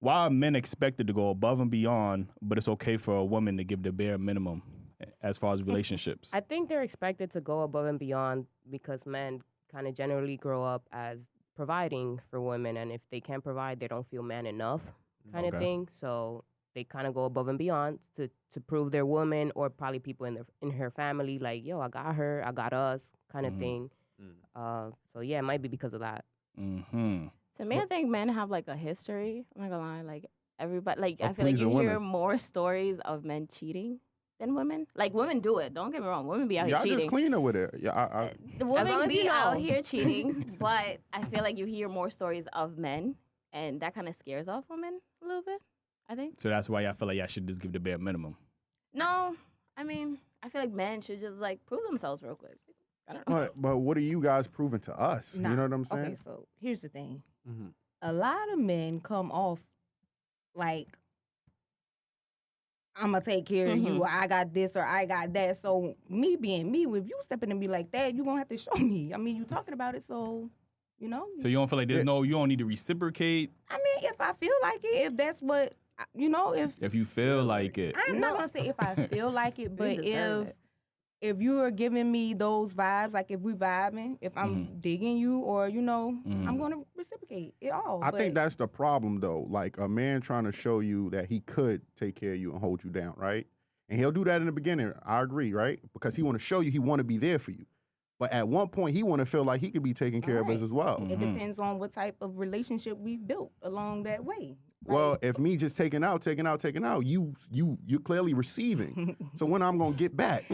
why are men expected to go above and beyond, but it's okay for a woman to give the bare minimum as far as relationships? I think they're expected to go above and beyond because men kind of generally grow up as providing for women, and if they can't provide, they don't feel man enough kind of thing. So they kind of go above and beyond to prove their woman, or probably people in her family, like, yo, I got her, I got us kind of thing. So yeah, it might be because of that. To me, I think men have like a history. I'm not gonna lie, like everybody, like I feel like pleasing you hear women. more stories of men cheating than women. Like women do it. Don't get me wrong. Women be out here Y'all cheating. just cleaner with it. Yeah, The long women as be you know. out here cheating, but I feel like you hear more stories of men, and that kind of scares off women a little bit, I think. So that's why y'all feel like y'all should just give the bare minimum. No, I mean, I feel like men should just like prove themselves real quick. I don't know. but what are you guys proving to us? Nah. You know what I'm saying? Okay, so here's the thing. Mm-hmm. A lot of men come off like, I'm going to take care of you, or I got this, or I got that. So me being me, if you stepping to me like that, you're going to have to show me. I mean, you talking about it, so, you know. So you don't feel like you don't need to reciprocate? I mean, if I feel like it, if that's what, you know, If you feel like it. I'm not going to say if I feel like it, but if you are giving me those vibes, like if we vibing, if I'm digging you, or, you know, I'm going to reciprocate it all. I think that's the problem, though. Like a man trying to show you that he could take care of you and hold you down, right? And he'll do that in the beginning. I agree, right? Because he want to show you he want to be there for you. But at one point, he want to feel like he could be taking care of us as well. It depends on what type of relationship we've built along that way. Well, if me just taking out, you're clearly receiving. So when I'm gonna get back?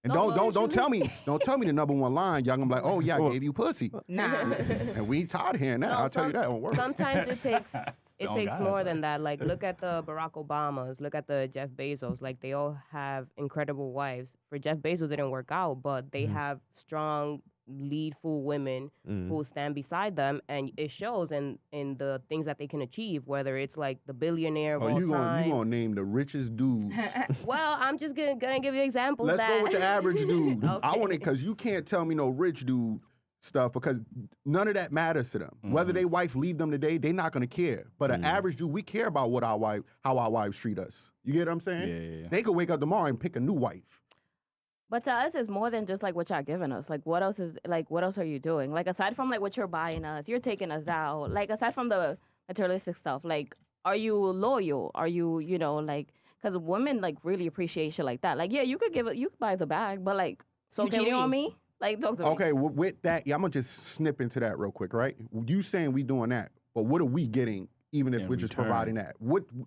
And don't tell me the number one line. Y'all gonna be like, oh yeah, I gave you pussy. Nah. And we tired of hearing that. I'll tell you that won't work. Sometimes it takes more than that. Like, look at the Barack Obamas, look at the Jeff Bezos. Like, they all have incredible wives. For Jeff Bezos, it didn't work out, but they have strong, leadful women who stand beside them, and it shows in the things that they can achieve, whether it's like the billionaire of all time. You gonna name the richest dudes? Well, I'm just gonna give you examples. Let's go with the average dude. Okay. I want it because you can't tell me no rich dude stuff, because none of that matters to them. Whether they wife leave them today, they not gonna care. But an average dude, we care about how our wives treat us. You get what I'm saying? Yeah. They could wake up tomorrow and pick a new wife. But to us, it's more than just like what y'all giving us. Like, what else are you doing? Like, aside from like what you're buying us, you're taking us out. Like, aside from the materialistic stuff, like, are you loyal? Are you, you know, like, because women like really appreciate shit like that. Like, yeah, you could buy the bag, but like, so you cheating on me? Like, talk to me. Okay, with that, I'm gonna just snip into that real quick, right? You saying we doing that, but what are we getting? Even if we're just providing that,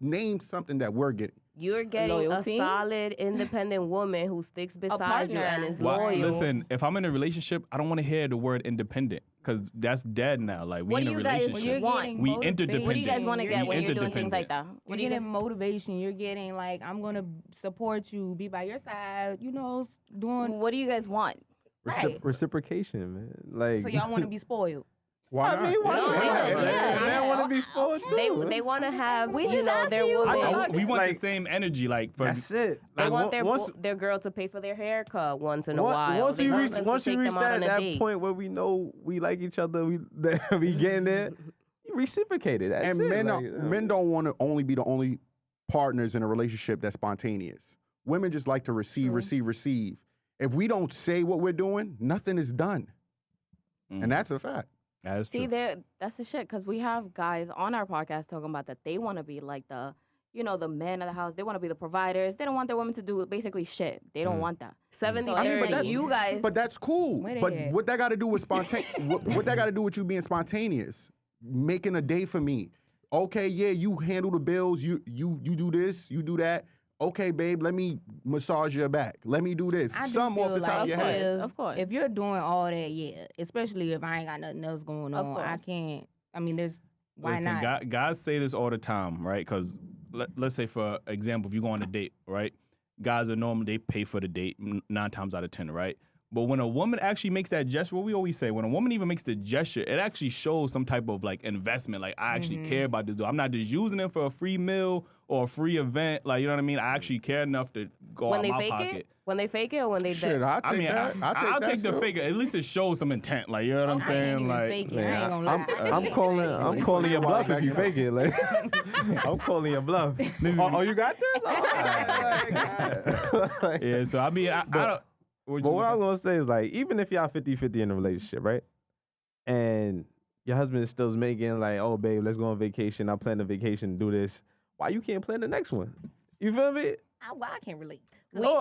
name something that we're getting. You're getting Loyalty? a solid, independent woman who sticks beside you and is loyal. Listen, if I'm in a relationship, I don't want to hear the word independent, because that's dead now. Like, we in a relationship. want? Interdependent. What do you guys want to get when you're doing things like that? You're getting motivation. You're getting like, I'm gonna support you, be by your side. You know, doing. What do you guys want? Right. Reciprocation, man. Like, So y'all want to be spoiled. Why not? why not? Yeah. Man want to be spoiled too. They want to have, We you just know, asked their you. woman. We want Like, the same energy. Like, for That's it. They Like, want once, their girl to pay for their haircut once in a while. Once They you want reach them to take them out on a that date. point where we know we like each other, we getting there, you reciprocate it. That's And it. men don't want to only be the only partners in a relationship that's spontaneous. Women just like to receive. If we don't say what we're doing, nothing is done. And that's a fact. That's See, true. that's the shit, because we have guys on our podcast talking about that they want to be like the, you know, the man of the house. They want to be the providers. They don't want their women to do basically shit. They don't want that. 70, So I mean, 30. but you guys. But that's cool. Where they But at? what that got to do with what that got to do with you being spontaneous? Making a day for me. Okay, yeah, you handle the bills. You do this. You do that. Okay, babe, let me massage your back. Let me do this. I do Some off feel the top of like your head. Of course. If you're doing all that, yeah, especially if I ain't got nothing else going Of on, course. I can't. I mean, why Listen, not? Guys say this all the time, right? Because let's say, for example, if you go on a date, right? Guys are normally, they pay for the date 9 times out of 10, right? But when a woman actually makes that gesture, what we always say, when a woman even makes the gesture, it actually shows some type of like investment. Like, I actually care about this dude. I'm not just using it for a free meal or a free event. Like, you know what I mean? I actually care enough to go when out they my fake pocket. it, when they fake it, or when they Shit, dead? I'll take that. I'll that take the still. fake it. At least it shows some intent. Like, you know what I'm I saying? can't even Like, fake it. Man, I ain't gonna lie. I'm calling your bluff if you fake it. Like, I'm calling your bluff. Oh, you got this? Oh, yeah. So I mean, I don't. But what I was gonna say is like, even if y'all 50-50 in a relationship, right? And your husband is still making like, oh babe, let's go on vacation. I plan the vacation, do this. Why you can't plan the next one? You feel me? Well, I can't relate. We, Oh.